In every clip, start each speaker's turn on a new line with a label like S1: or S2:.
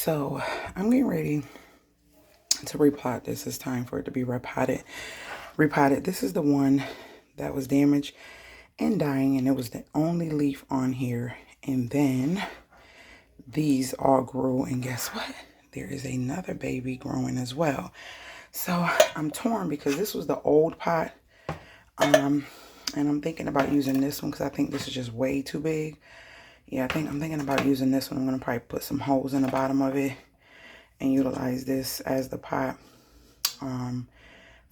S1: So I'm getting ready to repot this. It's time for it to be repotted. This is the one that was damaged and dying, and it was the only leaf on here. And then these all grew, and guess what? There is another baby growing as well. So I'm torn because this was the old pot. And I'm thinking about using this one because I think this is just way too big. Yeah, I'm thinking about using this one. I'm going to probably put some holes in the bottom of it and utilize this as the pot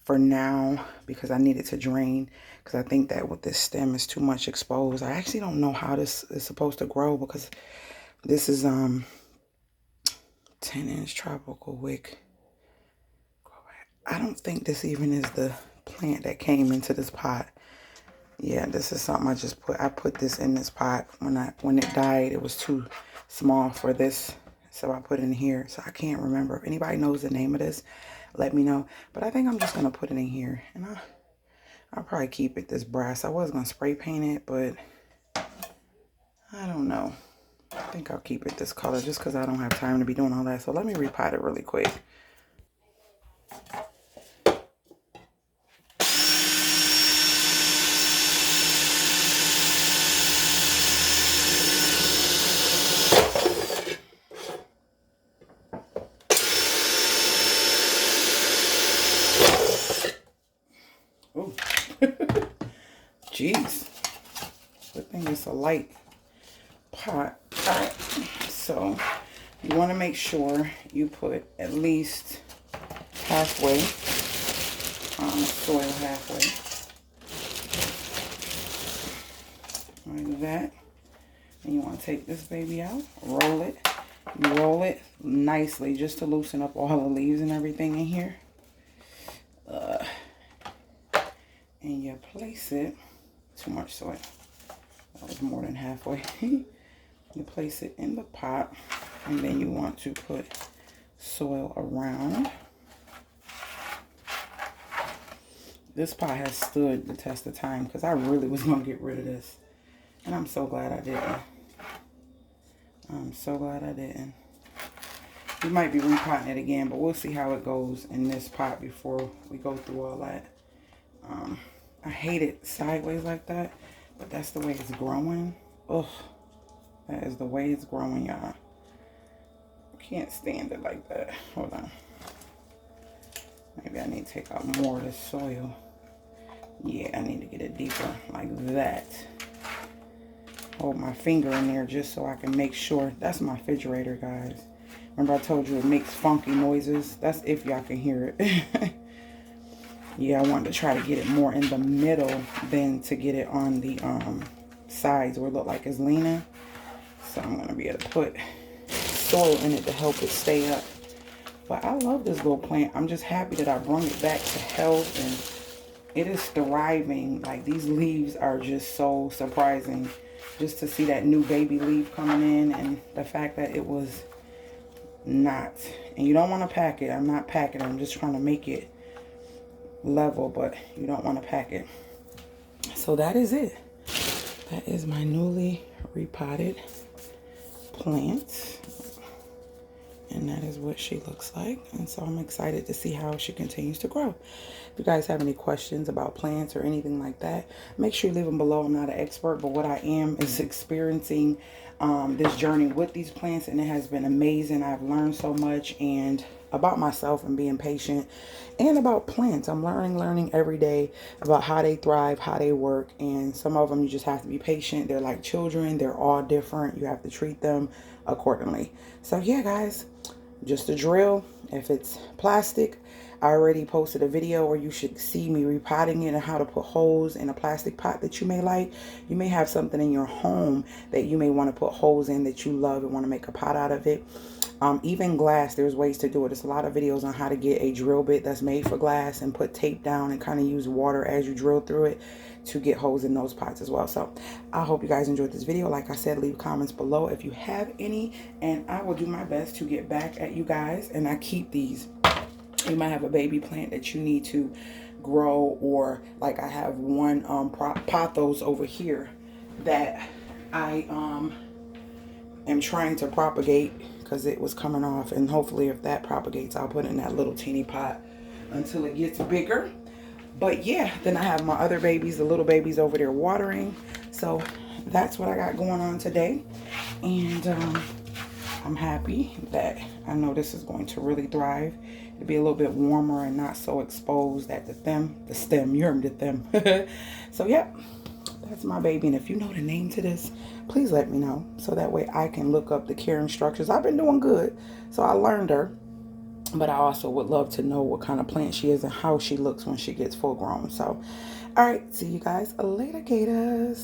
S1: for now, because I need it to drain, because I think that with this stem is too much exposed. I actually don't know how this is supposed to grow, because this is 10-inch tropical wick. I don't think this even is the plant that came into this pot. Yeah, this is something I put this in this pot. When it died, it was too small for this, so I put it in here. So I can't remember. If anybody knows the name of this, let me know. But I think I'm just gonna put it in here, and I'll probably keep it this brass. I was gonna spray paint it, but I don't know. I think I'll keep it this color just because I don't have time to be doing all that. So let me repot it really quick. Oh, jeez. Good thing it's a light pot. All right, so you want to make sure you put at least halfway, soil halfway, like that. And you want to take this baby out, roll it. You roll it nicely just to loosen up all the leaves and everything in here. And you place it, too much soil. That was more than halfway. You place it in the pot, and then you want to put soil around. This pot has stood the test of time because I really was going to get rid of this. And I'm so glad I didn't. I'm so glad I didn't. We might be repotting it again, but we'll see how it goes in this pot before we go through all that. I hate it sideways like that, but that's the way it's growing. Ugh, that is the way it's growing, y'all. I can't stand it like that. Hold on. Maybe I need to take out more of the soil. Yeah, I need to get it deeper like that. Hold my finger in there just so I can make sure. That's my refrigerator, guys. Remember I told you it makes funky noises? That's if y'all can hear it. Yeah, I wanted to try to get it more in the middle than to get it on the sides where it look like it's leaning. So I'm going to be able to put soil in it to help it stay up. But I love this little plant. I'm just happy that I brought it back to health, and it is thriving. Like, these leaves are just so surprising. Just to see that new baby leaf coming in, and the fact that it was not. And you don't want to pack it. I'm not packing it. I'm just trying to make it level, but you don't want to pack it. So that is it. That is my newly repotted plant, and that is what she looks like. And so I'm excited to see how she continues to grow. If you guys have any questions about plants or anything like that, make sure you leave them below. I'm not an expert, but what I am is experiencing this journey with these plants, and it has been amazing. I've learned so much, and about myself and being patient, and about plants. I'm learning every day about how they thrive, how they work, and some of them you just have to be patient. They're like children. They're all different. You have to treat them accordingly. So yeah, guys, just a drill. If it's plastic, I already posted a video where you should see me repotting it and how to put holes in a plastic pot that you may like. You may have something in your home that you may want to put holes in that you love and want to make a pot out of it. Even glass, there's ways to do it. There's a lot of videos on how to get a drill bit that's made for glass and put tape down and kind of use water as you drill through it to get holes in those pots as well. So I hope you guys enjoyed this video. Like I said, leave comments below if you have any, and I will do my best to get back at you guys. And I keep these. You might have a baby plant that you need to grow, or like I have one pothos over here that I am trying to propagate because it was coming off. And hopefully if that propagates, I'll put it in that little teeny pot until it gets bigger. But yeah, then I have my other babies, the little babies over there watering. So that's what I got going on today. And I'm happy that I know this is going to really thrive. It'll be a little bit warmer and not so exposed at the stem, you heard me, the stem. So yep, that's my baby. And if you know the name to this, please let me know, so that way I can look up the care instructions. I've been doing good, so I learned her. But I also would love to know what kind of plant she is and how she looks when she gets full grown. So, all right, see you guys later, gators.